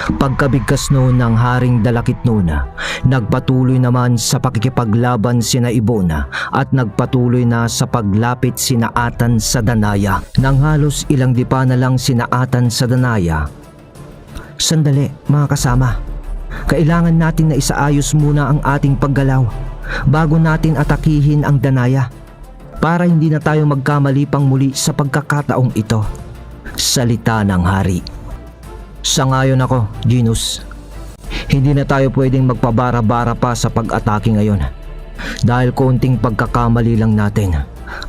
Pagkabigkas noon ng Haring Dalakitnuna, nagpatuloy naman sa pakikipaglaban sina Ibona at nagpatuloy na sa paglapit sina Atan sa Danaya. Nang halos ilang dipa na lang sina Atan sa Danaya. Sandali mga kasama, kailangan natin na isaayos muna ang ating paggalaw bago natin atakihin ang Danaya para hindi na tayo magkamali pang muli sa pagkakataong ito. Salita ng hari. Sangayon ako, Genus. Hindi na tayo pwedeng magpabara-bara pa sa pag-atake ngayon. Dahil konting pagkakamali lang natin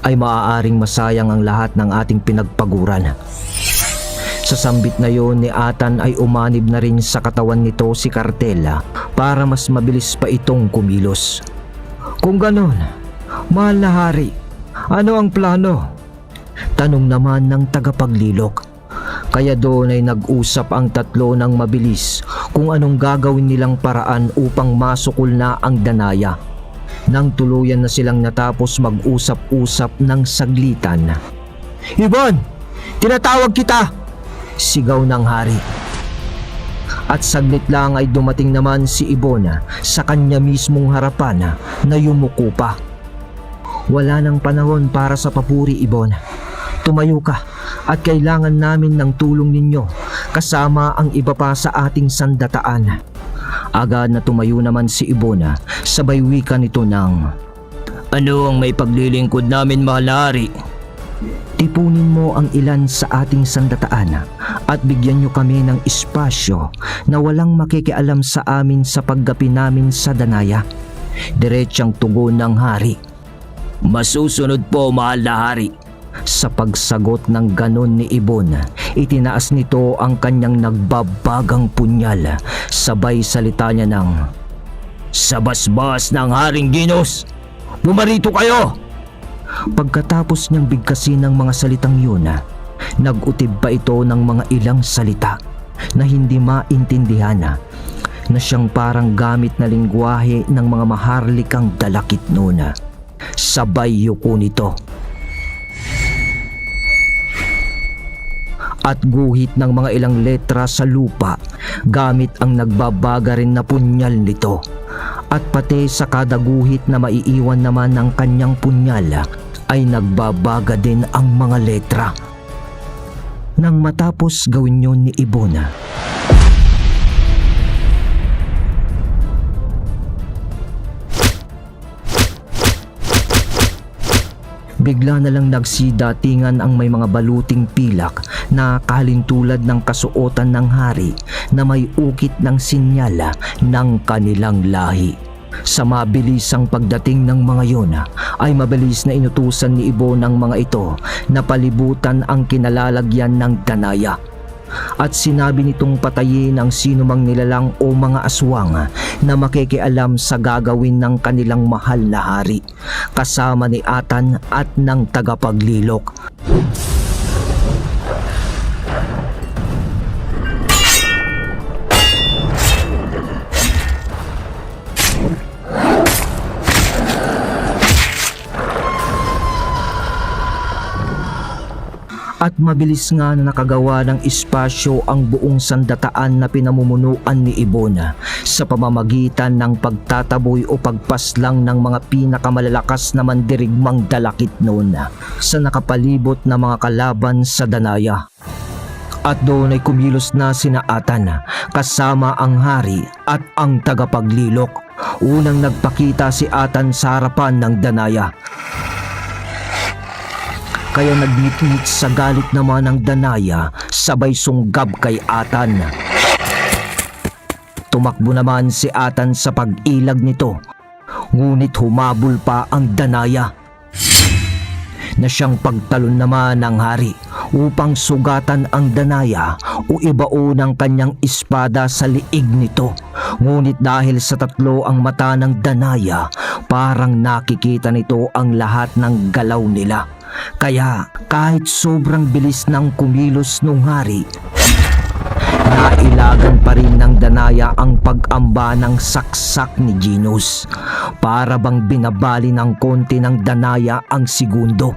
ay maaaring masayang ang lahat ng ating pinagpaguran. Sa sambit na yon ni Atan ay umanib na rin sa katawan nito si Cartella para mas mabilis pa itong kumilos. Kung ganon, mahal na hari, ano ang plano? Tanong naman ng tagapaglilok. Kaya doon ay nag-usap ang tatlo ng mabilis kung anong gagawin nilang paraan upang masukol na ang Danaya. Nang tuluyan na silang natapos mag-usap-usap ng saglitan. Ibon! Tinatawag kita! Sigaw ng hari. At saglit lang ay dumating naman si Ibona sa kanya mismong harapan na yumuko pa. Wala nang panahon para sa papuri, Ibon. Tumayo ka at kailangan namin ng tulong ninyo kasama ang iba pa sa ating sandataan. Agad na tumayo naman si Ibona, sabay wika nito ng, ano ang may paglilingkod namin, mahal na hari? Tipunin mo ang ilan sa ating sandataan at bigyan nyo kami ng espasyo na walang makikialam sa amin sa paggapi namin sa Danaya. Diretsang tugon ng hari. Masusunod po, mahal na hari. Sa pagsagot ng ganon ni Ibon, itinaas nito ang kanyang nagbabagang punyal. Sabay salita niya ng, sa basbas ng Haring Genus, bumarito kayo! Pagkatapos niyang bigkasin ng mga salitang yun, nag-utib pa ito ng mga ilang salita na hindi maintindihan na siyang parang gamit na lingwahe ng mga maharlikang Dalakitnuna. Sabay yuko nito. At guhit ng mga ilang letra sa lupa gamit ang nagbabaga rin na punyal nito. At pati sa kada guhit na maiiwan naman ng kanyang punyal ay nagbabaga din ang mga letra. Nang matapos gawin yun ni Ibona, bigla na lang nagsidatingan ang may mga baluting pilak na kahalintulad ng kasuotan ng hari na may ukit ng sinyala ng kanilang lahi. Sa mabilisang pagdating ng mga yon ay mabilis na inutusan ni Ibon ng mga ito na palibutan ang kinalalagyan ng Danaya. At sinabi nitong patayin ang sinumang nilalang o mga aswang na makikialam sa gagawin ng kanilang mahal na hari, kasama ni Atan at ng tagapaglilok. At mabilis nga na nakagawa ng espasyo ang buong sandataan na pinamumunuan ni Ibona sa pamamagitan ng pagtataboy o pagpaslang ng mga pinakamalalakas na mandirigmang Dalakitnuna sa nakapalibot na mga kalaban sa Danaya. At doon ay kumilos na sina Atan kasama ang hari at ang tagapaglilok. Unang nagpakita si Atan sa harapan ng Danaya. Kaya nagngit-ngit sa galit naman ng Danaya, sabay sunggab kay Atan. Tumakbo naman si Atan sa pag-ilag nito, ngunit humabol pa ang Danaya na siyang pagtalon naman ng hari upang sugatan ang Danaya o ibao ng kanyang espada sa liig nito. Ngunit dahil sa tatlo ang mata ng Danaya, parang nakikita nito ang lahat ng galaw nila. Kaya kahit sobrang bilis ng kumilos nung hari, nailagan pa rin ng Danaya ang pag-amba ng saksak ni Genus. Para bang binabali ng konti ng Danaya ang segundo.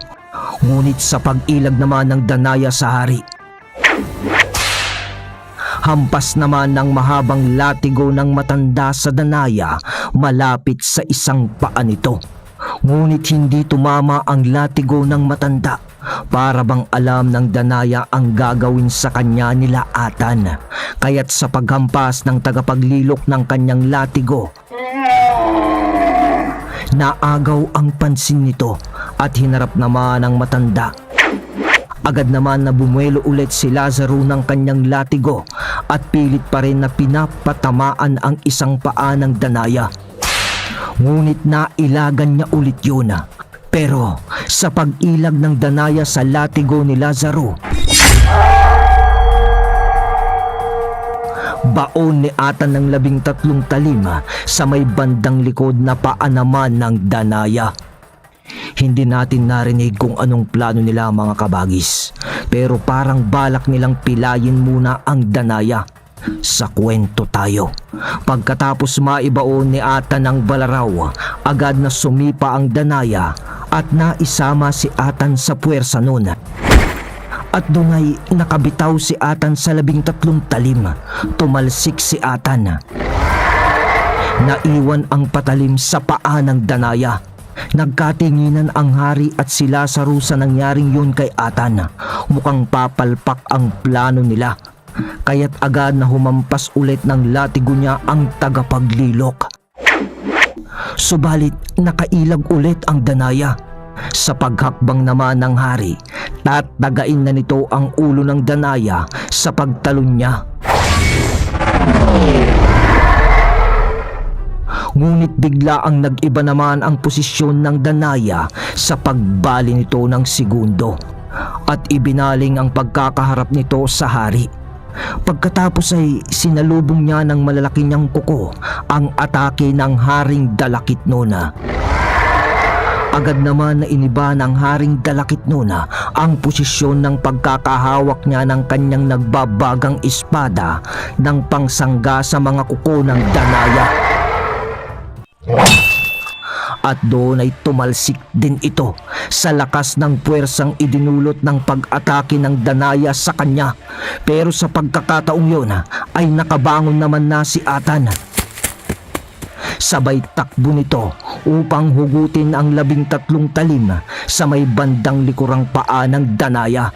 Ngunit sa pag-ilag naman ng Danaya sa hari, Hampas naman ng mahabang latigo ng matanda sa Danaya malapit sa isang paa nito. Ngunit hindi tumama ang latigo ng matanda. Para bang alam ng Danaya ang gagawin sa kanya nila Atan. Kaya't sa paghampas ng tagapaglilok ng kanyang latigo, naagaw ang pansin nito at hinarap naman ang matanda. Agad naman na bumuelo ulit si Lazaro ng kanyang latigo at pilit pa rin na pinapatamaan ang isang paa ng Danaya. Ngunit nailagan niya ulit yun. Pero sa pag-ilag ng Danaya sa latigo ni Lazaro, baon ni Atan ng 13 talim sa may bandang likod na paa naman ng Danaya. Hindi natin narinig kung anong plano nila mga kabagis, pero parang balak nilang pilayin muna ang Danaya. Sa kwento tayo. Pagkatapos maibaon ni Atan ng balaraw, agad na sumipa ang Danaya at naisama si Atan sa puwersa nun. At doon ay nakabitaw si Atan sa 13 talim. Tumalsik si Atan. Naiwan ang patalim sa paa ng Danaya. Nagkatinginan ang hari at si Lazaro sa nangyaring yun kay Atan. Mukhang papalpak ang plano nila. Kaya't agad na humampas ulit ng latigo niya ang tagapaglilok. Subalit nakailag ulit ang Danaya. Sa paghakbang naman ng hari, tatagain na nito ang ulo ng Danaya sa pagtalon niya. Ngunit bigla ang nag-iba naman ang posisyon ng Danaya sa pagbali nito ng segundo at ibinaling ang pagkakaharap nito sa hari. Pagkatapos ay sinalubong niya ng malalaki niyang kuko ang atake ng Haring Dalakitnona. Agad naman na iniba ng Haring Dalakitnona ang posisyon ng pagkakahawak niya ng kanyang nagbabagang espada ng pangsangga sa mga kuko ng Danaya. At doon ay tumalsik din ito sa lakas ng puwersang idinulot ng pag-atake ng Danaya sa kanya. Pero sa pagkakataong yun ay nakabangon naman na si Atan. Sabay takbo nito upang hugutin ang 13 talim sa may bandang likurang paa ng Danaya.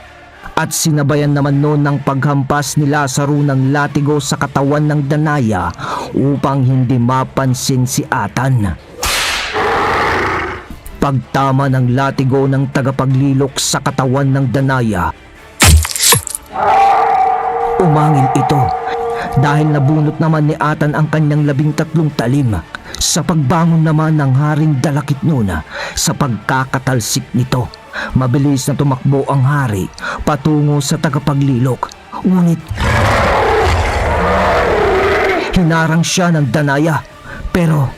At sinabayan naman noon ng paghampas ni Lazaro ng latigo sa katawan ng Danaya upang hindi mapansin si Atan. Pagtama ng latigo ng tagapaglilok sa katawan ng Danaya, umangil ito dahil nabunot naman ni Atan ang kanyang 13 talim. Sa pagbangon naman ng Haring Dalakitnona sa pagkakatalsik nito, mabilis na tumakbo ang hari patungo sa tagapaglilok. Ngunit hinarang siya ng Danaya. Pero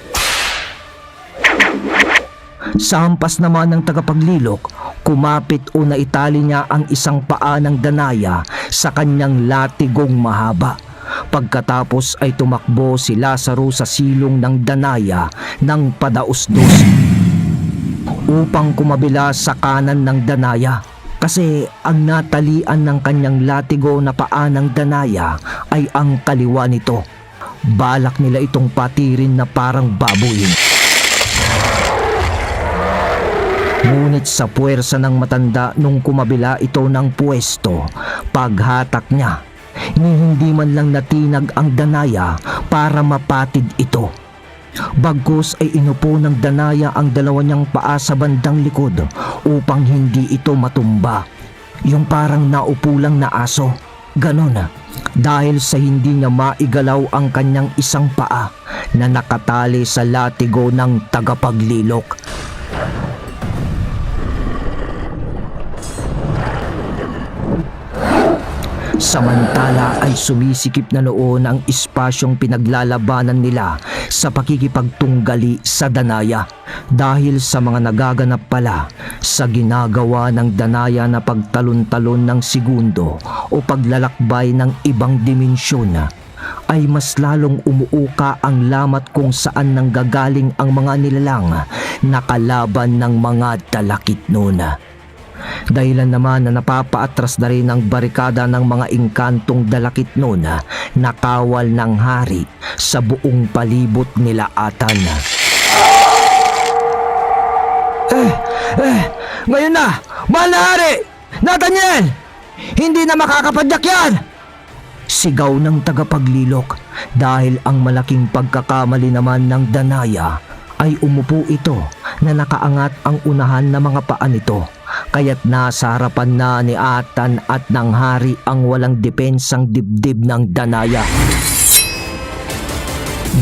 sa hampas naman ng tagapaglilok, kumapit o naitali niya ang isang paa ng Danaya sa kanyang latigong mahaba. Pagkatapos ay tumakbo si Lazaro sa silong ng Danaya ng padaos-dos upang kumabila sa kanan ng Danaya. Kasi ang natalian ng kanyang latigo na paa ng Danaya ay ang kaliwa nito. Balak nila itong patirin na parang baboy. Ngunit sa puwersa ng matanda nung kumabila ito ng pwesto, paghatak niya, ni hindi man lang natinag ang Danaya para mapatid ito. Bagkus ay inupo ng Danaya ang dalawa niyang paa sa bandang likod upang hindi ito matumba. Yung parang naupo lang na aso. Ganon dahil sa hindi niya maigalaw ang kanyang isang paa na nakatali sa latigo ng tagapaglilok. Samantala ay sumisikip na noon ang espasyong pinaglalabanan nila sa pakikipagtunggali sa Danaya dahil sa mga nagaganap pala sa ginagawa ng Danaya na pagtalon-talon ng segundo o paglalakbay ng ibang dimensyon. Ay mas lalong umuuka ang lamat kung saan nanggagaling ang mga nilalang na kalaban ng mga Dalakitnona. Dahilan naman na napapaatras na rin ang barikada ng mga engkantong Dalakitnuna na kawal ng hari sa buong palibot nila Atan. Ngayon na! Mahal na hari! Nathaniel! Hindi na makakapadyak yan! Sigaw ng tagapaglilok dahil ang malaking pagkakamali naman ng Danaya ay umupo ito na nakaangat ang unahan na mga paa nito, kaya't nasa harapan na ni Atan at ng hari ang walang depensang dibdib ng Danaya.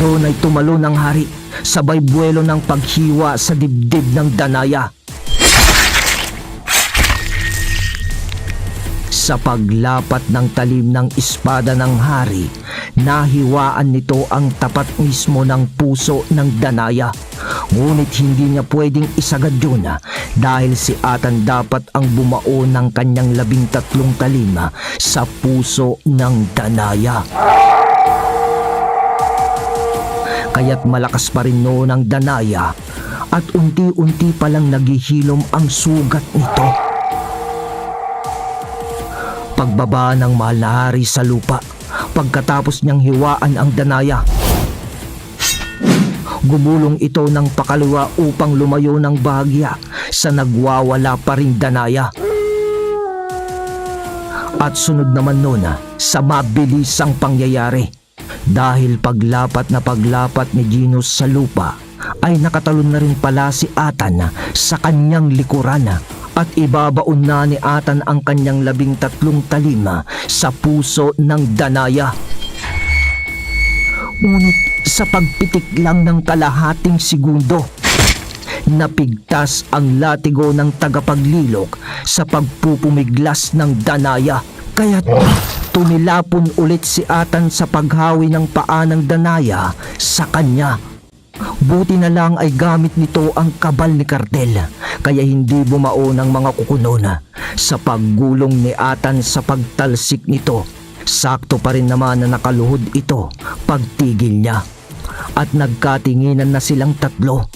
Doon ay tumalo ng hari, sabay buwelo ng paghiwa sa dibdib ng Danaya. Sa paglapat ng talim ng espada ng hari, nahiwaan nito ang tapat mismo ng puso ng Danaya. Ngunit hindi niya pwedeng isagad yun dahil si Atan dapat ang bumao ng kanyang 13 talim sa puso ng Danaya. Kaya't malakas pa rin noon ang Danaya at unti-unti palang naghihilom ang sugat nito. Pagbaba ng mahal na hari sa lupa, pagkatapos niyang hiwaan ang Danaya, gumulong ito ng pakaliwa upang lumayo ng bahagya sa nagwawala pa ring Danaya. At sunod naman nun sa mabilisang pangyayari, dahil paglapat ni Ginos sa lupa ay nakatalon na rin pala si Atan sa kanyang likuran at ibabaon na ni Atan ang kanyang 13 talim sa puso ng Danaya. Ngunit sa pagpitik lang ng kalahating segundo, napigtas ang latigo ng tagapaglilok sa pagpupumiglas ng Danaya. Kaya't tumilapon ulit si Atan sa paghawi ng paa ng Danaya sa kanya. Buti na lang ay gamit nito ang kabal ni Cardel, kaya hindi bumao ng mga kukunon. Sa paggulong ni Atan sa pagtalsik nito, sakto pa rin naman na nakaluhod ito pagtigil niya. At nagkatinginan na silang tatlo.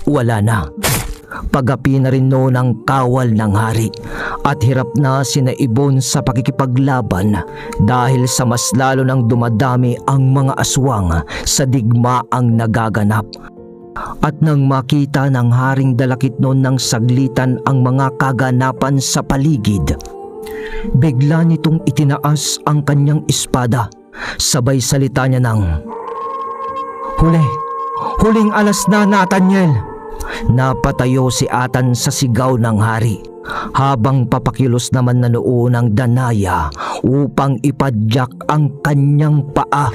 Wala na. Pagapi na rin noon ang kawal ng hari at hirap na sina Ibon sa pakikipaglaban dahil sa mas lalo nang dumadami ang mga aswang sa digmaang nagaganap. At nang makita ng haring Dalakitnon ng saglitan ang mga kaganapan sa paligid, bigla nitong itinaas ang kanyang espada. Sabay salita niya ng, Huling alas na, Nathaniel!" Napatayo si Atan sa sigaw ng hari, habang papakilos naman na noo ng Danaya upang ipadyak ang kanyang paa.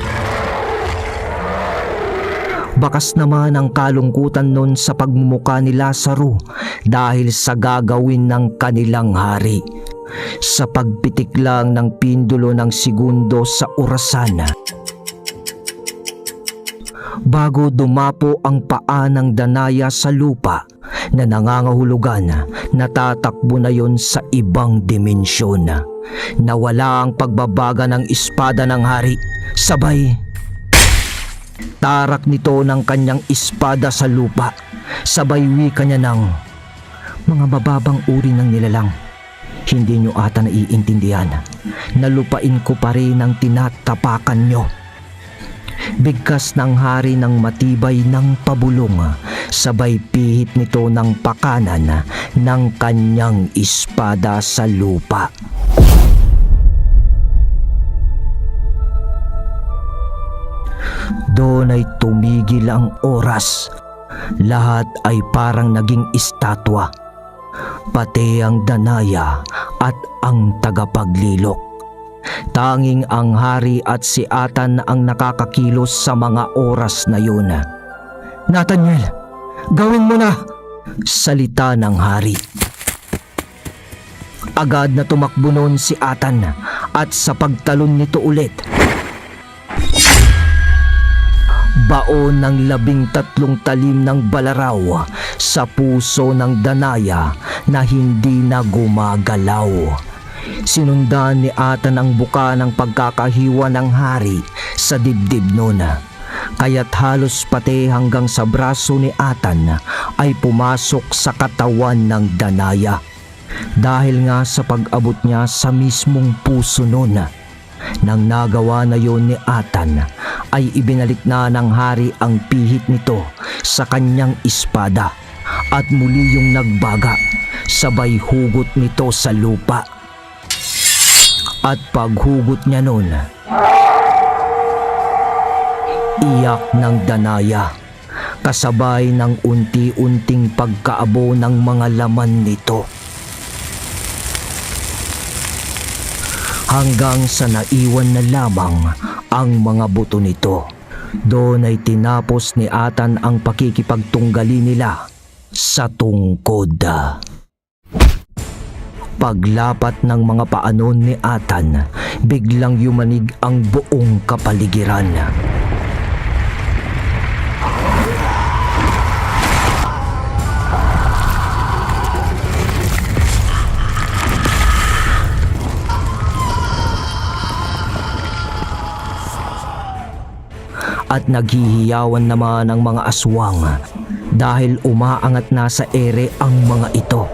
Bakas naman ang kalungkutan nun sa pagmumuka ni Lazaro dahil sa gagawin ng kanilang hari. Sa pagpitik lang ng pindulo ng segundo sa orasan, bago dumapo ang paa ng Danaya sa lupa na nangangahulugan, natatakbo na yon sa ibang dimensyon. Nawala ang pagbabaga ng espada ng hari, sabay tarak nito ng kanyang espada sa lupa. Sabay wika niya ng, "Mga bababang uri ng nilalang, hindi nyo ata naiintindihan. Nalupain ko pa rin ang tinatapakan nyo." Bigkas ng hari ng matibay ng pabulong, sabay pihit nito ng pakanan ng kanyang espada sa lupa. Doon ay tumigil ang oras. Lahat ay parang naging estatwa, pati ang Danaya at ang tagapaglilok. Tanging ang hari at si Atan ang nakakakilos sa mga oras na yun. "Nathaniel, gawin mo na!" salita ng hari. Agad na tumakbo noon si Atan at sa pagtalon nito ulit, baon ng 13 talim ng balaraw sa puso ng Danaya na hindi na gumagalaw. Sinundan ni Atan ang buka ng pagkakahiwa ng hari sa dibdib noon. Kaya't halos pati hanggang sa braso ni Atan ay pumasok sa katawan ng Danaya. Dahil nga sa pag-abot niya sa mismong puso noon. Nang nagawa na yon ni Atan, ay ibinalik na ng hari ang pihit nito sa kanyang espada at muli yung nagbaga, sabay hugot nito sa lupa. At paghugot niya nun, iyak ng Danaya, kasabay ng unti-unting pagkaabo ng mga laman nito. Hanggang sa naiwan na lamang ang mga buto nito. Doon ay tinapos ni Atan ang pakikipagtunggali nila sa tungkod. Paglapat ng mga paanon ni Atan, biglang yumanig ang buong kapaligiran. At naghihiyawan naman ang mga aswang dahil umaangat na sa ere ang mga ito.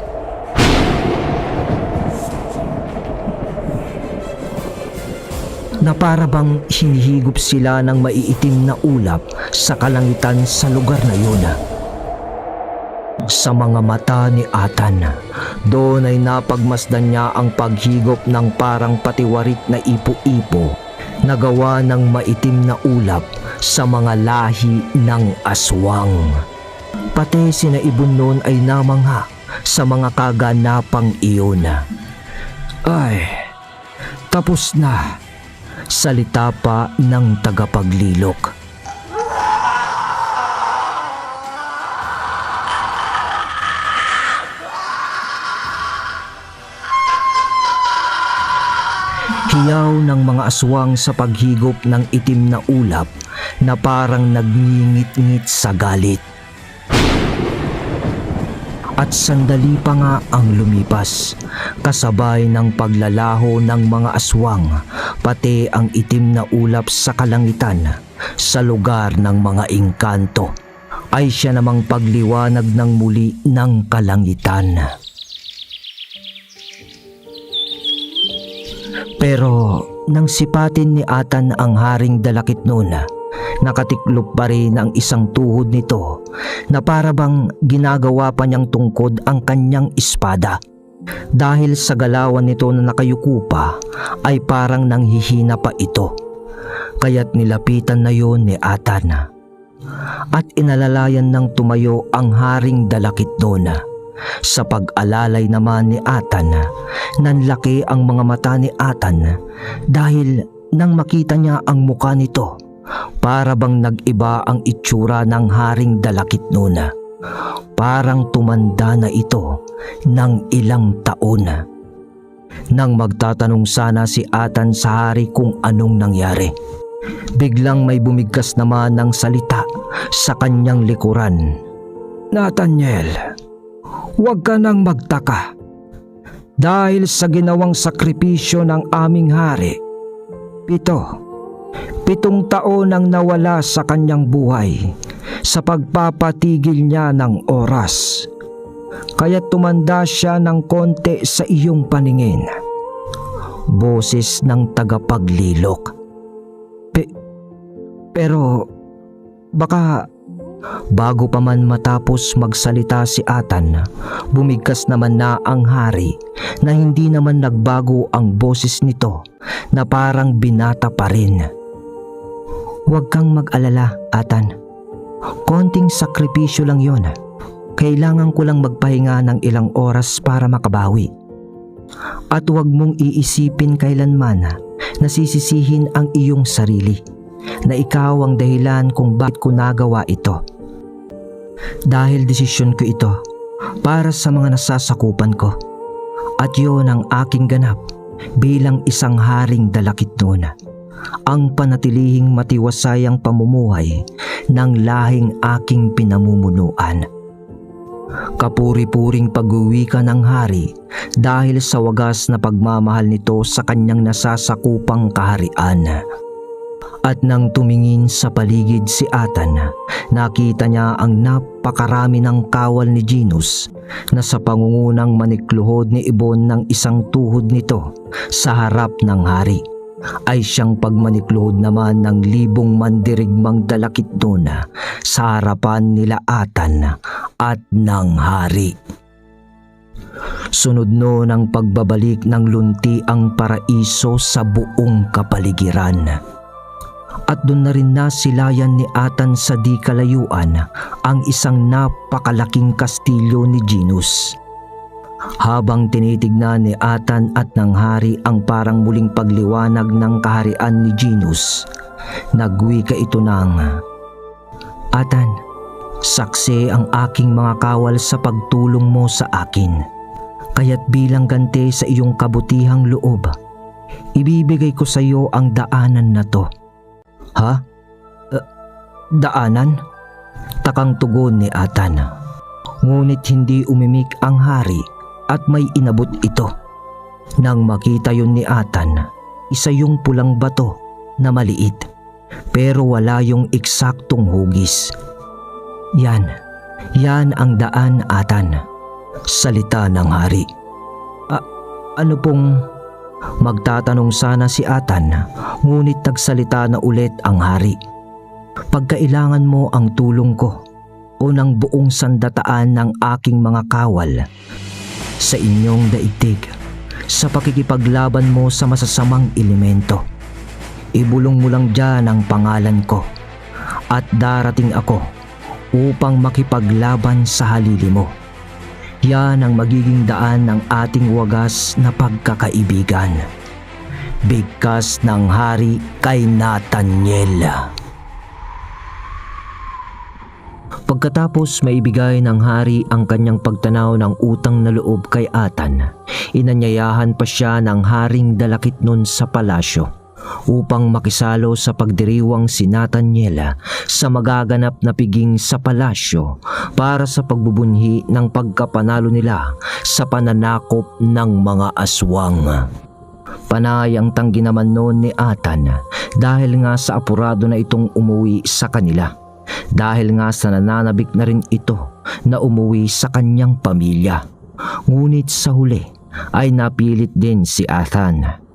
Na para bang hinihigop sila ng maiitim na ulap sa kalangitan sa lugar na yun. Sa mga mata ni Atan, doon ay napagmasdan niya ang paghigop ng parang patiwarik na ipo-ipo na gawa ng maitim na ulap sa mga lahi ng aswang. Pati sina Ibon noon ay namangha sa mga kaganapang iyon. Ay, tapos na, salita pa ng tagapaglilok. Hiyaw ng mga aswang sa paghigop ng itim na ulap na parang nagngingit-ngit sa galit. At sandali pa nga ang lumipas, kasabay ng paglalaho ng mga aswang, pati ang itim na ulap sa kalangitan, sa lugar ng mga engkanto, ay siya namang pagliwanag ng muli ng kalangitan. Pero nang sipatin ni Atan ang haring dalakit noon, nakatiklop pa rin ang isang tuhod nito na para bang ginagawa pa niyang tungkod ang kanyang espada. Dahil sa galawan nito na nakayuko pa ay parang nanghihina pa ito. Kaya't nilapitan na yon ni Atan. At inalalayan ng tumayo ang haring dalakit noon. Sa pag-alalay naman ni Atan, nanlaki ang mga mata ni Atan dahil nang makita niya ang muka nito, para bang nag-iba ang itsura ng haring dalakit noon. Parang tumanda na ito ng ilang taon. Nang magtatanong sana si Atan sa hari kung anong nangyari, biglang may bumigkas naman ng salita sa kanyang likuran. Nathaniel, huwag ka nang magtaka. Dahil sa ginawang sakripisyo ng aming hari, 7 taon ang nawala sa kanyang buhay sa pagpapatigil niya ng oras. Kaya tumanda siya ng konti sa iyong paningin. Boses ng tagapaglilok. Pero baka... Bago pa man matapos magsalita si Atan, bumigkas naman na ang hari na hindi naman nagbago ang boses nito na parang binata pa rin. Huwag kang mag-alala, Atan. Konting sakripisyo lang yon. Kailangan ko lang magpahinga ng ilang oras para makabawi. At huwag mong iisipin kailanman na sisisihin ang iyong sarili na ikaw ang dahilan kung bakit ko nagawa ito. Dahil desisyon ko ito para sa mga nasasakupan ko, at yun ang aking ganap bilang isang haring dalakit noon, ang panatilihing matiwasay ang pamumuhay ng lahing aking pinamumunuan. Kapuri-puring pag-uwi ka ng hari dahil sa wagas na pagmamahal nito sa kanyang nasasakupang kaharian. At nang tumingin sa paligid si Atan, nakita niya ang napakarami ng kawal ni Ginos na sa pangungunang manikluhod ni Ibon ng isang tuhod nito sa harap ng hari ay siyang pagmanikluhod naman ng libong mandirigmang dalakit doon sa harapan nila Atan at ng hari. Sunod noon ang pagbabalik ng lunti ang paraiso sa buong kapaligiran. At doon na rin nasilayan ni Atan sa di kalayuan ang isang napakalaking kastilyo ni Ginos. Habang tinitignan ni Atan at ng hari ang parang muling pagliwanag ng kaharian ni Ginos, nagwika ito ng, "Atan, saksi ang aking mga kawal sa pagtulong mo sa akin. Kaya't bilang ganti sa iyong kabutihang loob, ibibigay ko sa iyo ang daanan na to." "Ha? Daanan?" Takang tugon ni Atan. Ngunit hindi umimik ang hari at may inabot ito. Nang makita yun ni Atan, isa yung pulang bato na maliit pero wala yung eksaktong hugis. Yan ang daan, Atan," salita ng hari. Ano pong... Magtatanong sana si Atan, ngunit nagsalita na ulit ang hari. "Pagkailangan mo ang tulong ko o ng buong sandataan ng aking mga kawal sa inyong daigdig sa pakikipaglaban mo sa masasamang elemento, ibulong mo lang dyan ang pangalan ko at darating ako upang makipaglaban sa halili mo. Yan ang magiging daan ng ating wagas na pagkakaibigan." Bigkas ng hari kay Nathaniel. Pagkatapos maibigay ng hari ang kanyang pagtanaw ng utang na loob kay Atan, inanyayahan pa siya ng haring dalakit nun sa palasyo upang makisalo sa pagdiriwang si Nathaniel sa magaganap na piging sa palasyo para sa pagbubunhi ng pagkapanalo nila sa pananakop ng mga aswang. Panay ang tanggi naman noon ni Atan dahil nga sa apurado na itong umuwi sa kanila, dahil nga sa nananabik na rin ito na umuwi sa kanyang pamilya. Ngunit sa huli ay napilit din si Atan.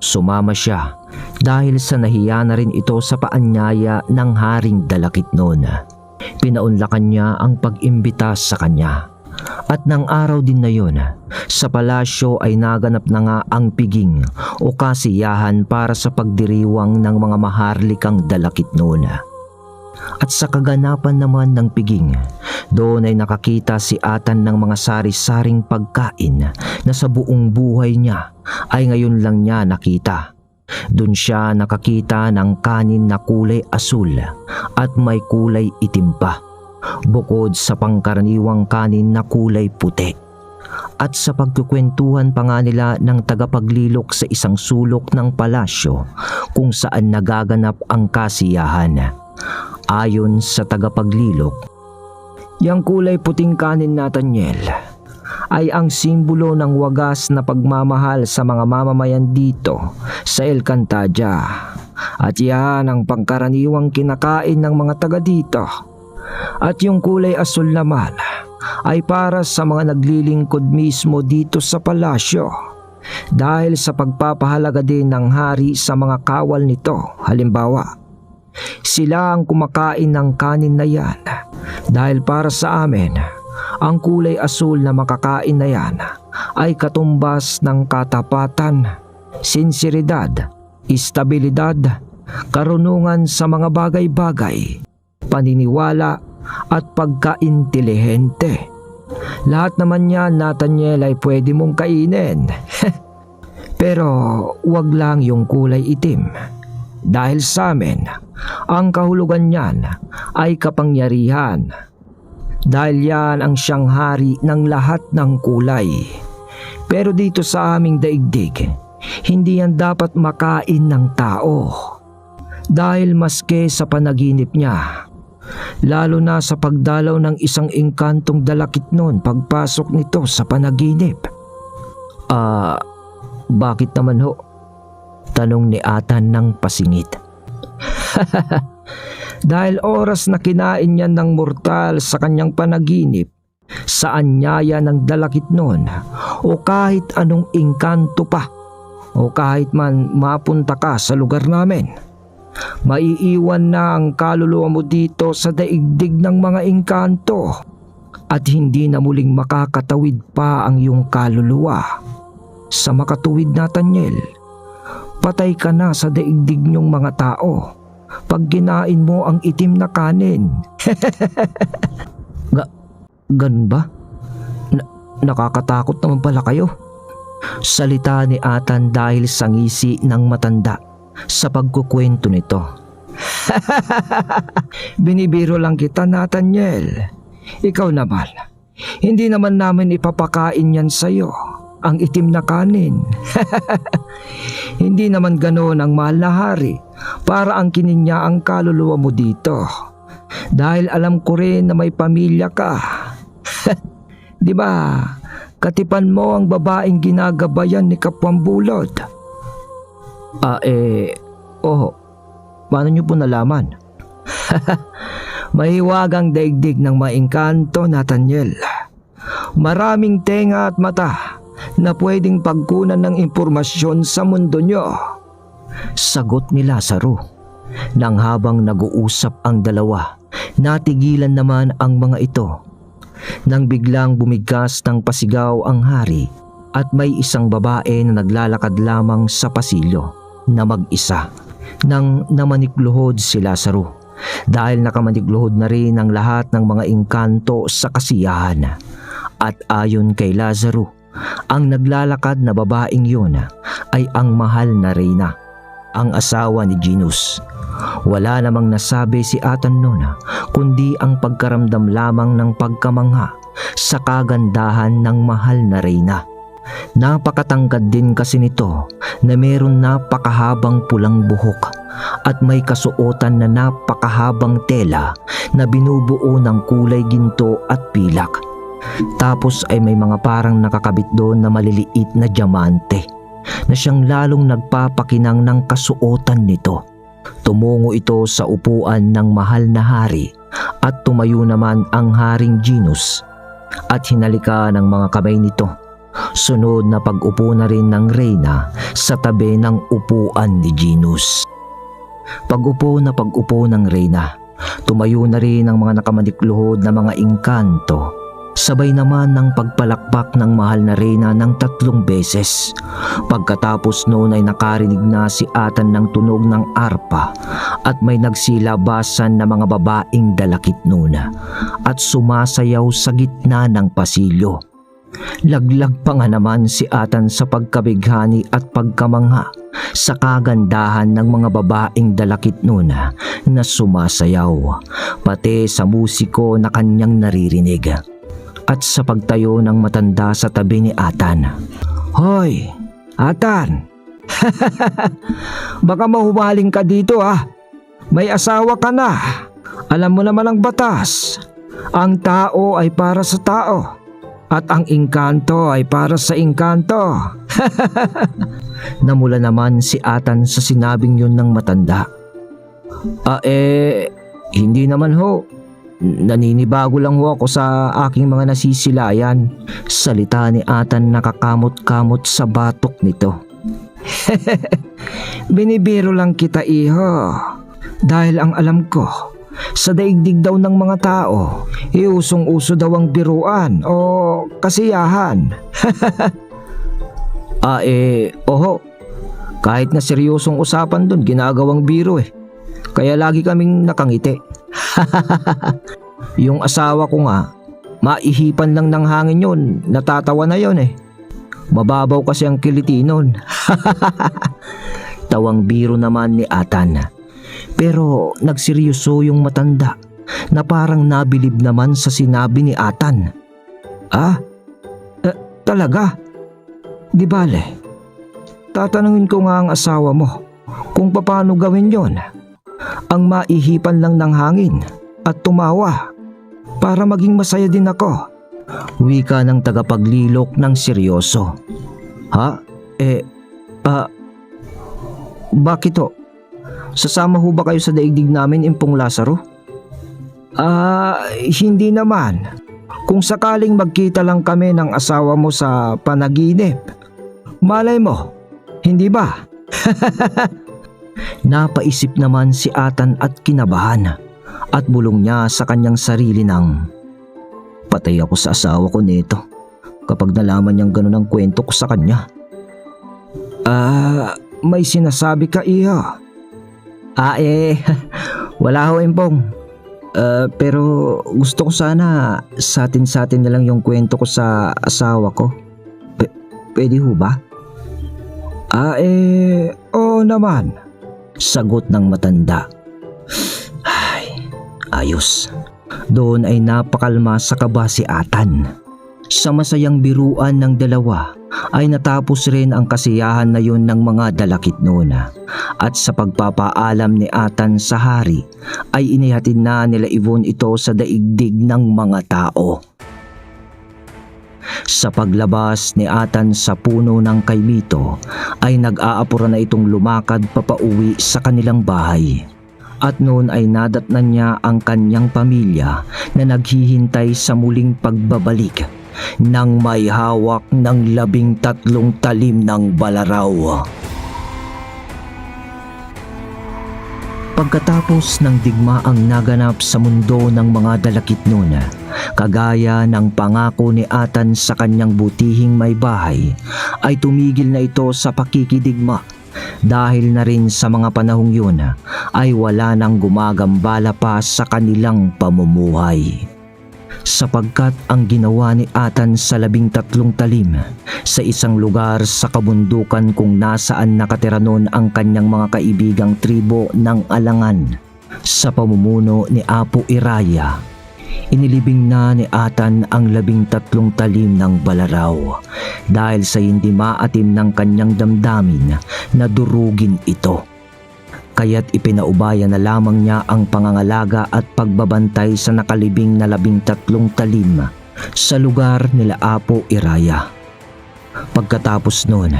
Sumama siya dahil sa nahiya na rin ito sa paanyaya ng haring dalakit noon. Pinaunlakan niya ang pag-imbita sa kanya. At ng araw din na yun, sa palasyo ay naganap na nga ang piging o kasiyahan para sa pagdiriwang ng mga maharlikang dalakit noon. At sa kaganapan naman ng piging, doon ay nakakita si Atan ng mga sari-saring pagkain na sa buong buhay niya ay ngayon lang niya nakita. Doon siya nakakita ng kanin na kulay asul at may kulay itim pa, bukod sa pangkaraniwang kanin na kulay puti. At sa pagkukwentuhan pa nga nila ng tagapaglilok sa isang sulok ng palasyo kung saan nagaganap ang kasiyahan. Ayon sa tagapaglilok, "Yang kulay puting kanin, Nathaniel, ay ang simbolo ng wagas na pagmamahal sa mga mamamayan dito sa Alcantaya. At yan ang pangkaraniwang kinakain ng mga taga dito. At yung kulay asul naman ay para sa mga naglilingkod mismo dito sa palasyo, dahil sa pagpapahalaga din ng hari sa mga kawal nito. Halimbawa, sila ang kumakain ng kanin na yan dahil para sa amin, ang kulay asul na makakain na yan ay katumbas ng katapatan, sinseridad, istabilidad, karunungan sa mga bagay-bagay, paniniwala at pagkaintelihente. Lahat naman yan, Nathaniel, ay pwede mong kainin. Pero wag lang yung kulay itim. Dahil sa amin, ang kahulugan niyan ay kapangyarihan. Dahil yan ang siyang hari ng lahat ng kulay. Pero dito sa aming daigdig, hindi yan dapat makain ng tao. Dahil maske sa panaginip niya, Lalo na sa pagdalaw ng isang engkantong dalakit noon pagpasok nito sa panaginip. Bakit naman ho? Tanong ni Atan ng pasingit. Dahil oras na kinain niya ng mortal sa kanyang panaginip, sa anyaya ng dalakit noon, o kahit anong engkanto pa, o kahit man mapunta ka sa lugar namin, maiiwan na ang kaluluwa mo dito sa daigdig ng mga engkanto at hindi na muling makakatawid pa ang iyong kaluluwa. Sa makatuwid, Nathaniel, patay ka na sa daigdig niyong mga tao pag kinain mo ang itim na kanin. Ganun ba? Nakakatakot naman pala kayo. Salita ni Atan dahil sa ngisi ng matanda sa pagkukwento nito. Binibiro lang kita, Nathaniel. Ikaw naman, hindi naman namin ipapakain yan sa'yo, ang itim na kanin. Hindi naman ganoon ang mahal na hari para angkinin niya ang kaluluwa mo dito. Dahil alam ko rin na may pamilya ka. Di ba? Katipan mo ang babaeng ginagabayan ni Kapwang Bulod. Paano niyo po nalaman? Mahiwagang daigdig ng maengkanto, Nathaniel. Maraming tenga at mata na pwedeng pagkunan ng impormasyon sa mundo niyo. Sagot ni Lazaro. Nang habang nag-uusap ang dalawa, natigilan naman ang mga ito. Nang biglang bumigkas ng pasigaw ang hari at may isang babae na naglalakad lamang sa pasilyo na mag-isa. Nang namanikluhod si Lazaro dahil nakamanikluhod na rin ang lahat ng mga engkanto sa kasiyahan. At ayon kay Lazaro, ang naglalakad na babaeng yun ay ang mahal na Reyna, ang asawa ni Genus. Wala namang nasabi si Atan noon kundi ang pagkaramdam lamang ng pagkamangha sa kagandahan ng mahal na Reyna. Napakatangkad din kasi nito na meron napakahabang pulang buhok at may kasuotan na napakahabang tela na binubuo ng kulay ginto at pilak. Tapos ay may mga parang nakakabit doon na maliliit na diamante na siyang lalong nagpapakinang ng kasuotan nito. Tumungo ito sa upuan ng mahal na hari at tumayo naman ang haring Genus at hinalika ng mga kamay nito. Sunod na pag-upo na rin ng Reyna sa tabi ng upuan ni Genus. Pag-upo ng Reyna, tumayo na rin ang mga nakamanikluhod na mga engkanto. Sabay naman ng pagpalakpak ng mahal na Reyna ng 3 beses. Pagkatapos noon ay nakarinig na si Atan ng tunog ng arpa at may nagsilabasan na mga babaeng dalakit noon at sumasayaw sa gitna ng pasilyo. Laglag pa nga naman si Atan sa pagkabighani at pagkamangha sa kagandahan ng mga babaeng dalakit noon na sumasayaw, pati sa musiko na kanyang naririnig. At sa pagtayo ng matanda sa tabi ni Atan, "Hoy, Atan! Baka mahumaling ka dito May asawa ka na. Alam mo naman ang batas. Ang tao ay para sa tao at ang engkanto ay para sa engkanto." Namula naman si Atan sa sinabing yun ng matanda. Hindi naman ho. Naninibago lang ho ako sa aking mga nasisilayan. Salita ni Atan nakakamot-kamot sa batok nito. Binibiro lang kita, iho. Dahil ang alam ko, sa daigdig daw ng mga tao, usong-uso daw ang biruan o kasiyahan. Oho. Kahit na seryosong usapan dun, ginagawang biro Kaya lagi kaming nakangiti. Yung asawa ko nga, maihipan lang ng hangin yun, natatawa na yun Mababaw kasi ang kiliti nun. Tawang biro naman ni Atan. Pero nagseryoso yung matanda na parang nabilib naman sa sinabi ni Atan. Talaga? Di bale, tatanungin ko nga ang asawa mo kung paano gawin yon. Ang maihipan lang ng hangin, at tumawa para maging masaya din ako. Wika ng tagapaglilok ng seryoso. Ha? Bakit ho? Sasama ho ba kayo sa daigdig namin, Impong Lazaro? Hindi naman. Kung sakaling magkita lang kami ng asawa mo sa panaginip. Malay mo, hindi ba? Napaisip naman si Atan at kinabahan at bulong niya sa kanyang sarili ng patay ako sa asawa ko nito kapag nalaman niyang ganun ang kwento ko sa kanya. May sinasabi ka, Iha? Wala ho, Impong. Pero gusto ko sana sa atin na lang yung kwento ko sa asawa ko. Pwede ho ba? Oo naman. Sagot ng matanda. Ayos. Doon ay napakalma sa kaba si Atan. Sa masayang biruan ng dalawa ay natapos rin ang kasiyahan na yun ng mga dalakit noon. At sa pagpapaalam ni Atan sa hari ay inihatid na nila Yvonne ito sa daigdig ng mga tao. Sa paglabas ni Atan sa puno ng kaimito ay nag-aapura na itong lumakad papauwi sa kanilang bahay. At noon ay nadatnan niya ang kanyang pamilya na naghihintay sa muling pagbabalik nang may hawak ng 13 talim ng balaraw. Pagkatapos ng digmaang naganap sa mundo ng mga dalakit noon, kagaya ng pangako ni Atan sa kanyang butihing may bahay, ay tumigil na ito sa pakikidigma dahil na rin sa mga panahong yun ay wala nang gumagambala pa sa kanilang pamumuhay. Sapagkat ang ginawa ni Atan sa 13 talim sa isang lugar sa kabundukan kung nasaan nakatira noon ang kanyang mga kaibigang tribo ng Alangan sa pamumuno ni Apo Iraya, inilibing na ni Atan ang 13 talim ng balaraw dahil sa hindi maatim ng kanyang damdamin na durugin ito. Kaya't ipinaubaya na lamang niya ang pangangalaga at pagbabantay sa nakalibing na 13 talim sa lugar nila Apo Iraya. Pagkatapos noon,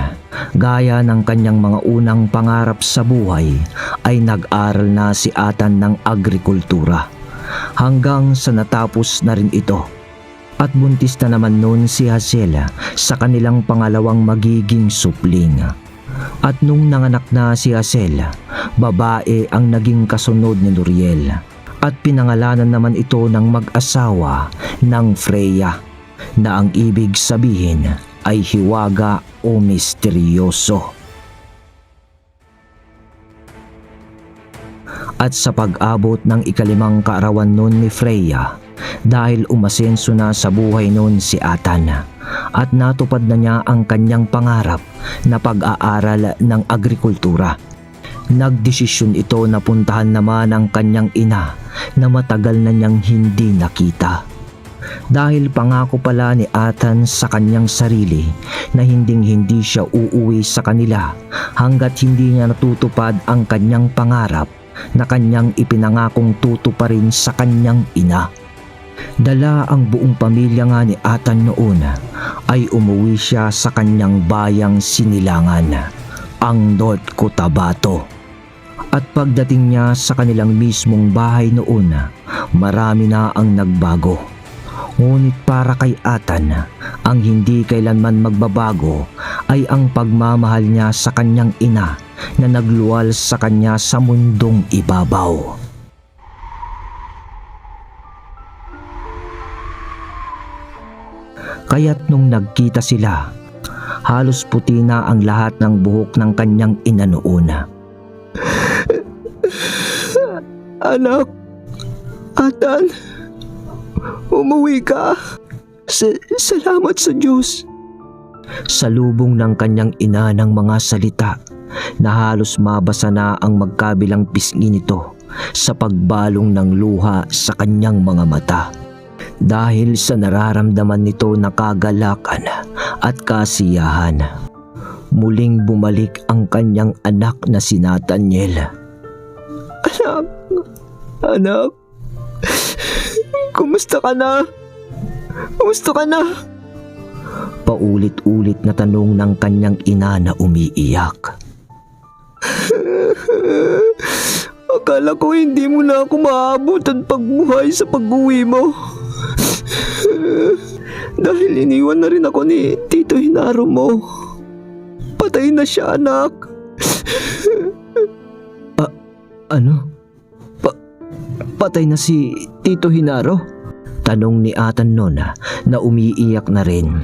gaya ng kanyang mga unang pangarap sa buhay, ay nag-aral na si Atan ng agrikultura hanggang sa natapos na rin ito. At buntis na naman noon si Hazel sa kanilang pangalawang magiging supling. At nung nanganak na si Hazel, babae ang naging kasunod ni Luriel at pinangalanan naman ito ng mag-asawa ng Freya na ang ibig sabihin ay hiwaga o misteryoso. At sa pag-abot ng ika-5 kaarawan noon ni Freya, dahil umasenso na sa buhay noon si Atan at natupad na niya ang kanyang pangarap na pag-aaral ng agrikultura, nagdesisyon ito na puntahan naman ang kanyang ina na matagal na niyang hindi nakita. Dahil pangako pala ni Atan sa kanyang sarili na hindi siya uuwi sa kanila hanggat hindi niya natutupad ang kanyang pangarap na kanyang ipinangakong tutuparin sa kanyang ina. Dala ang buong pamilya nga ni Atan noon ay umuwi siya sa kanyang bayang Sinilangan, ang North Cotabato. At pagdating niya sa kanilang mismong bahay noon, marami na ang nagbago. Ngunit para kay Atan, ang hindi kailanman magbabago ay ang pagmamahal niya sa kanyang ina na nagluwal sa kanya sa mundong ibabaw. Kaya't nung nagkita sila, halos puti na ang lahat ng buhok ng kanyang ina noon. Anak, Atan, umuwi ka. Salamat sa Diyos. Salubong ng kanyang ina ng mga salita na halos mabasa na ang magkabilang pisngi nito sa pagbalong ng luha sa kanyang mga mata. Dahil sa nararamdaman nito na kagalakan at kasiyahan, muling bumalik ang kanyang anak na si Nathaniel. Anak, Kumusta ka na? Kumusta ka na? Paulit-ulit na tanong ng kanyang ina na umiiyak. Akala ko hindi mo na ako maaabutan pagbuhay sa pag-uwi mo. Dahil iniwan na rin ako ni Tito Hinaro mo. Patay na siya, anak. Ano? Patay na si Tito Hinaro? Tanong ni Atan noon na umiiyak na rin.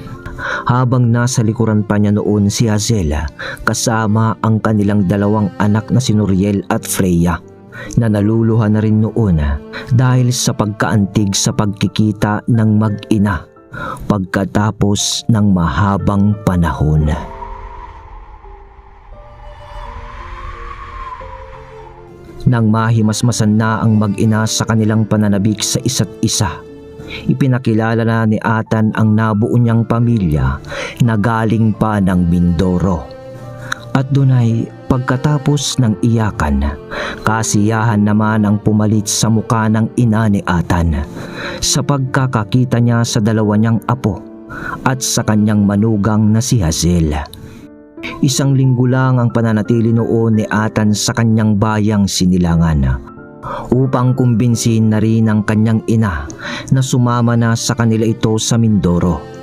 Habang nasa likuran pa niya noon si Hazela kasama ang kanilang dalawang anak na si Noriel at Freya na naluluha na rin noon dahil sa pagkaantig sa pagkikita ng mag-ina pagkatapos ng mahabang panahon. Nang mahimasmasan na ang mag-ina sa kanilang pananabik sa isa't isa, ipinakilala na ni Atan ang nabuo niyang pamilya na galing pa ng Mindoro. At doon ay pagkatapos ng iyakan, kasiyahan naman ang pumalit sa mukha ng ina ni Atan sa pagkakakita niya sa dalawa niyang apo at sa kanyang manugang na si Hazel. Isang linggo lang ang pananatili noon ni Atan sa kanyang bayang Sinilangan upang kumbinsihin na rin ang kanyang ina na sumama na sa kanila ito sa Mindoro.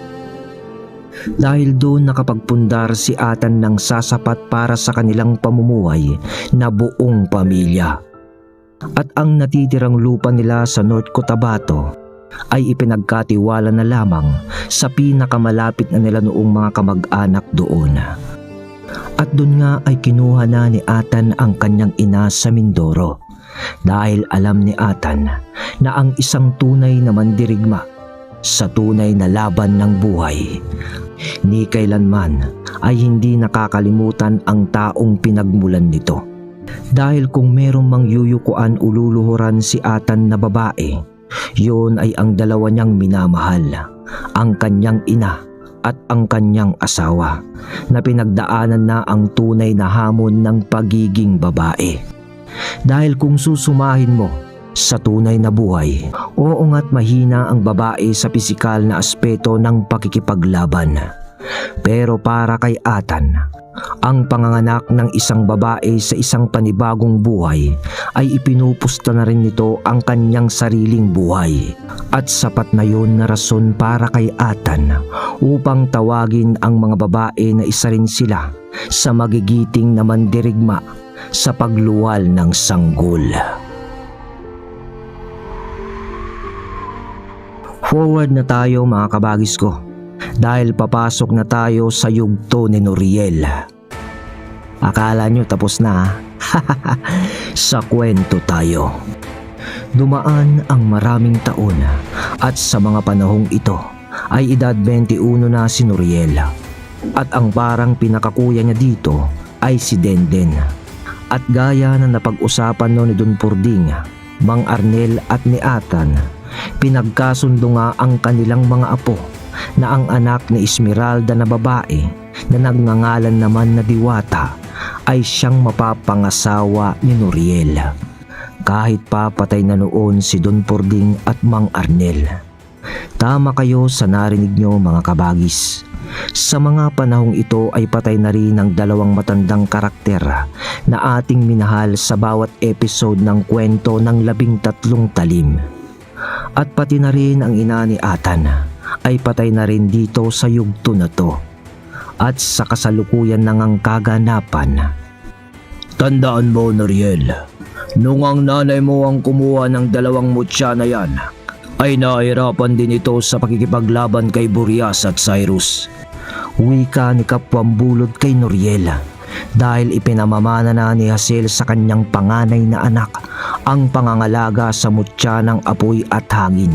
Dahil doon nakapagpundar si Atan ng sasapat para sa kanilang pamumuhay na buong pamilya. At ang natitirang lupa nila sa North Cotabato ay ipinagkatiwala na lamang sa pinakamalapit na nila noong mga kamag-anak doon. At doon nga ay kinuha na ni Atan ang kanyang ina sa Mindoro dahil alam ni Atan na ang isang tunay na mandirigma sa tunay na laban ng buhay ni kailanman ay hindi nakakalimutan ang taong pinagmulan nito. Dahil kung merong mangyuyukuan o luluhuran si Atan na babae, yun ay ang dalawa niyang minamahal, ang kanyang ina at ang kanyang asawa na pinagdaanan na ang tunay na hamon ng pagiging babae. Dahil kung susumahin mo sa tunay na buhay, oo nga't mahina ang babae sa pisikal na aspeto ng pakikipaglaban. Pero para kay Atan, ang panganganak ng isang babae sa isang panibagong buhay ay ipinupusta na rin nito ang kanyang sariling buhay. At sapat na yun na rason para kay Atan upang tawagin ang mga babae na isa rin sila sa magigiting na mandirigma sa pagluwal ng sanggol. Forward na tayo mga kabagis ko dahil papasok na tayo sa yugto ni Noriel. Akala nyo tapos na? Sa kwento tayo. Dumaan ang maraming taon at sa mga panahong ito ay edad 21 na si Noriel at ang parang pinakakuya niya dito ay si Denden. At gaya na napag-usapan no ni Don Purding, Mang Arnel at ni Atan, pinagkasundo nga ang kanilang mga apo na ang anak ni Esmeralda na babae na nagngangalan naman na Diwata ay siyang mapapangasawa ni Noriel. Kahit papatay na noon si Don Purding at Mang Arnel. Tama kayo sa narinig nyo mga kabagis. Sa mga panahong ito ay patay na rin ang dalawang matandang karakter na ating minahal sa bawat episode ng kwento ng 13 talim. At pati na rin ang ina ni Atan ay patay na rin dito sa yugto na to. At sa kasalukuyan ng ang kaganapan. Tandaan mo, Noriel, nung ang nanay mo ang kumuha ng dalawang mutya na yan, ay nahirapan din ito sa pakikipaglaban kay Boreas at Cyrus. Wika ni Kapwambulod kay Noriel dahil ipinamamana na ni Hazel sa kanyang panganay na anak ang pangangalaga sa mutya ng apoy at hangin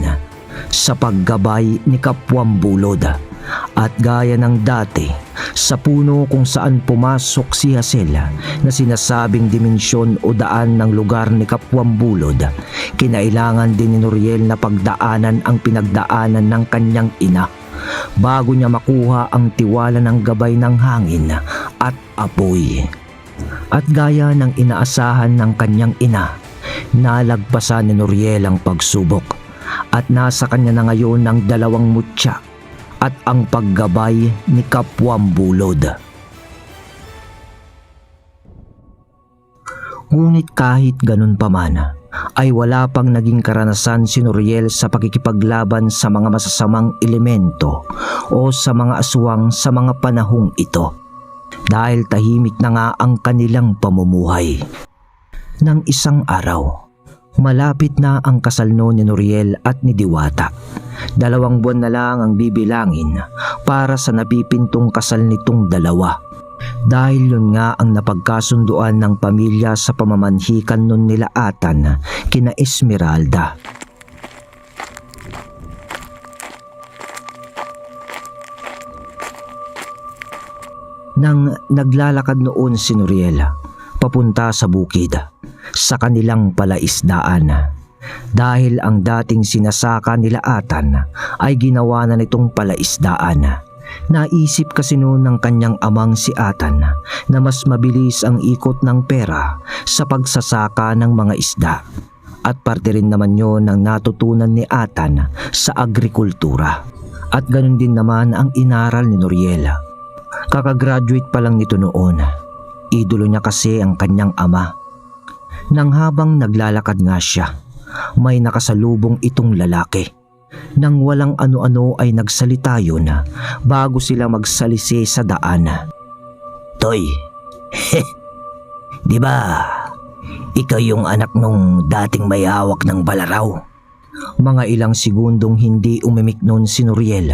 sa paggabay ni Kapwambulod. At gaya ng dati, sa puno kung saan pumasok si Hazel na sinasabing dimensyon o daan ng lugar ni Kapwambulod, kinailangan din ni Noriel na pagdaanan ang pinagdaanan ng kanyang ina bago niya makuha ang tiwala ng gabay ng hangin at apoy. At gaya ng inaasahan ng kanyang ina, nalagpasan ni Noriel ang pagsubok at nasa kanya na ngayon ang 2 mutya at ang paggabay ni Kapwang Bulod. Ngunit kahit ganun pa man, ay wala pang naging karanasan si Noriel sa pakikipaglaban sa mga masasamang elemento o sa mga aswang sa mga panahong ito, dahil tahimik na nga ang kanilang pamumuhay. Nang isang araw, malapit na ang kasal no ni Noriel at ni Diwata. 2 buwan na lang ang bibilangin para sa napipintong kasal nitong dalawa. Dahil yun nga ang napagkasunduan ng pamilya sa pamamanhikan nun nila Atan kina Esmeralda. Nang naglalakad noon si Noriel papunta sa bukid, sa kanilang palaisdaan, dahil ang dating sinasaka nila Atan ay ginawa na nitong palaisdaan. Naisip kasi noon ng kanyang amang si Atan na mas mabilis ang ikot ng pera sa pagsasaka ng mga isda, at parte rin naman yon ng natutunan ni Atan sa agrikultura. At ganun din naman ang inaral ni Noriel. Kakagraduate pa lang nito noon. Idolo niya kasi ang kanyang ama. Nang habang naglalakad nga siya, may nakasalubong itong lalaki. Nang walang ano-ano ay nagsalita yun bago sila magsalisi sa daan. "Toy, di ba ikaw yung anak nung dating may hawak ng balaraw?" Mga ilang segundong hindi umimik nun si Noriel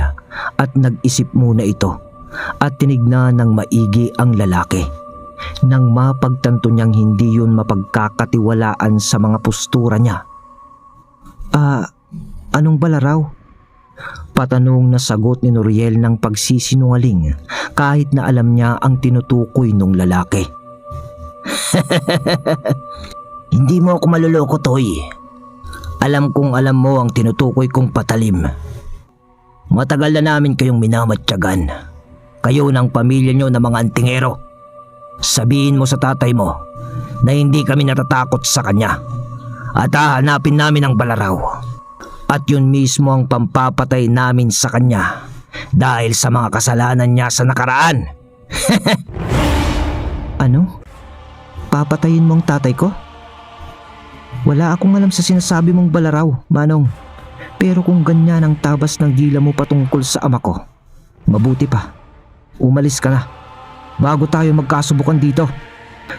at nag-isip muna ito at tinignan ng maigi ang lalaki. Nang mapagtanto niyang hindi yun mapagkakatiwalaan sa mga postura niya. Anong balaraw?" Patanong na sagot ni Noriel ng pagsisinungaling kahit na alam niya ang tinutukoy ng lalaki. "Hindi mo ako maluloko, Toy. Alam kong alam mo ang tinutukoy kong patalim. Matagal na namin kayong minamatyagan. Kayo ng pamilya nyo na mga antingero. Sabihin mo sa tatay mo na hindi kami natatakot sa kanya at hahanapin namin ang balaraw. At yun mismo ang pampapatay namin sa kanya dahil sa mga kasalanan niya sa nakaraan." "Ano? Papatayin mo ang tatay ko?" "Wala akong alam sa sinasabi mong balaraw, Manong. Pero kung ganyan ang tabas ng dila mo patungkol sa ama ko, mabuti pa. Umalis ka na bago tayo magkasubukan dito."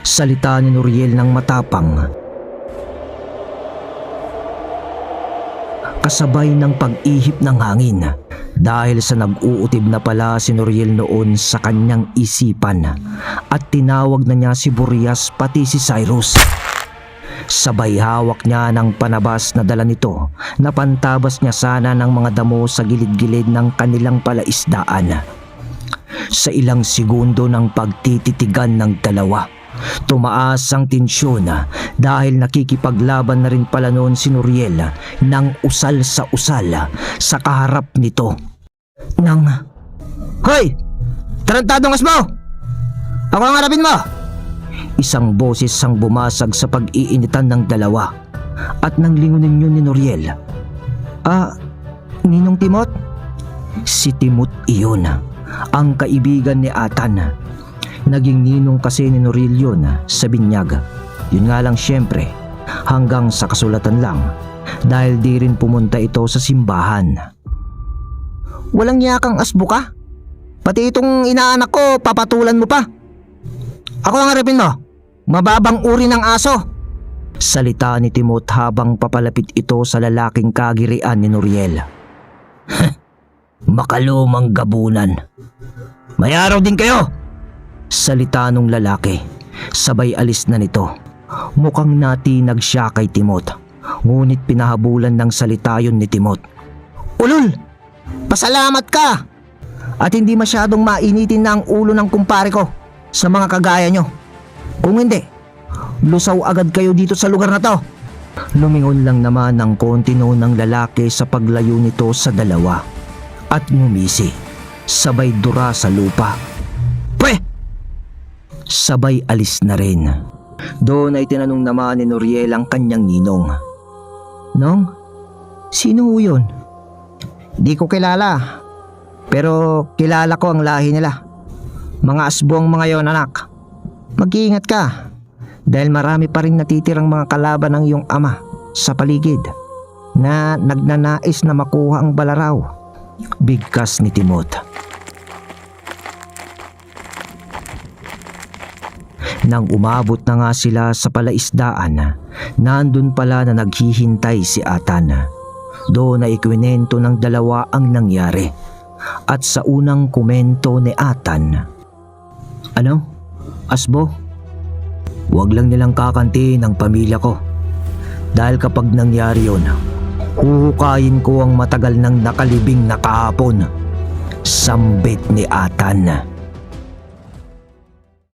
Salita ni Noriel ng matapang, kasabay ng pag-ihip ng hangin, dahil sa nag-uutib na pala si Noriel noon sa kanyang isipan, at tinawag na niya si Boreas pati si Cyrus. Sabay hawak niya ng panabas na dala nito na pantabas niya sana ng mga damo sa gilid-gilid ng kanilang palaisdaan. Sa ilang segundo ng pagtititigan ng dalawa, tumaas ang tensyon dahil nakikipaglaban na rin pala noon si Noriel ng usal sa kaharap nito. "Hoy! Tarantadong asmo! Ako ang harapin mo!" Isang boses ang bumasag sa pag-iinitan ng dalawa, at nang lingunin yun ni Noriel. Ninong Timot?" Si Timot iyon, ang kaibigan ni Atan. Naging ninong kasi ni Noriel yun sa binyag. Yun nga lang syempre, hanggang sa kasulatan lang, dahil di rin pumunta ito sa simbahan. "Walang yakang asbo ka? Pati itong inaanak ko, papatulan mo pa. Ako ang harapin mo, mababang uri ng aso." Salita ni Timot habang papalapit ito sa lalaking kagirian ni Noriel. "Makalumang gabunan. May araw din kayo!" Salita nung lalaki, sabay alis na nito. Mukhang natinag siya kay Timot, ngunit pinahabulan ng salita yun ni Timot. "Ulol! Pasalamat ka! At hindi masyadong mainitin na ang ulo ng kumpare ko sa mga kagaya nyo. Kung hindi, lusaw agad kayo dito sa lugar na to." Lumingon lang naman ng konti noon ng lalaki sa paglayo nito sa dalawa at ngumisi, sabay dura sa lupa. "Pre!" Sabay alis na rin. Doon ay tinanong naman ni Noriel ang kanyang ninong. "Nong, Sino ho yun? Di ko kilala. Pero kilala ko ang lahi nila. Mga asbo ang mga yon, anak. Mag-iingat ka. Dahil marami pa rin natitirang mga kalaban ng iyong ama sa paligid na nagnanais na makuha ang balaraw. Bigkas ni Timot. Nang umabot na nga sila sa palaisdaan, nandun pala na naghihintay si Atan. Doon na ikwinento ng dalawa ang nangyari. At sa unang komento ni Atan, "Ano? Asbo? Huwag lang nilang kakantiin ang pamilya ko. Dahil kapag nangyari yun, huhukayin ko ang matagal nang nakalibing na kahapon." Sambit ni Atan.